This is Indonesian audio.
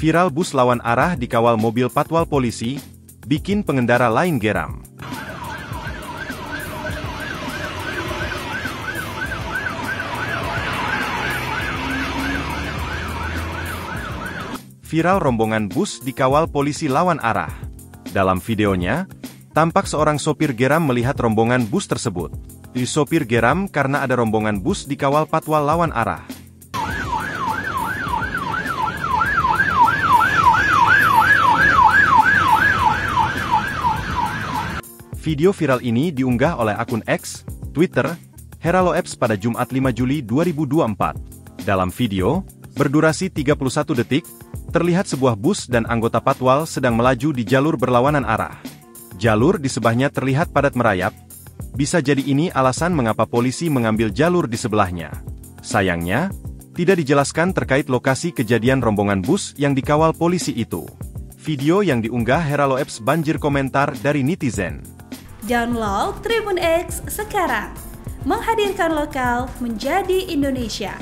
Viral bus lawan arah dikawal mobil patwal polisi, bikin pengendara lain geram. Viral rombongan bus dikawal polisi lawan arah. Dalam videonya, tampak seorang sopir geram melihat rombongan bus tersebut. Sopir geram karena ada rombongan bus dikawal patwal lawan arah. Video viral ini diunggah oleh akun X, Twitter, Heralo Apps pada Jumat 5 Juli 2024. Dalam video, berdurasi 31 detik, terlihat sebuah bus dan anggota patwal sedang melaju di jalur berlawanan arah. Jalur di sebelahnya terlihat padat merayap. Bisa jadi ini alasan mengapa polisi mengambil jalur di sebelahnya. Sayangnya, tidak dijelaskan terkait lokasi kejadian rombongan bus yang dikawal polisi itu. Video yang diunggah Heralo Apps banjir komentar dari netizen. Download Tribun X sekarang, menghadirkan lokal menjadi Indonesia.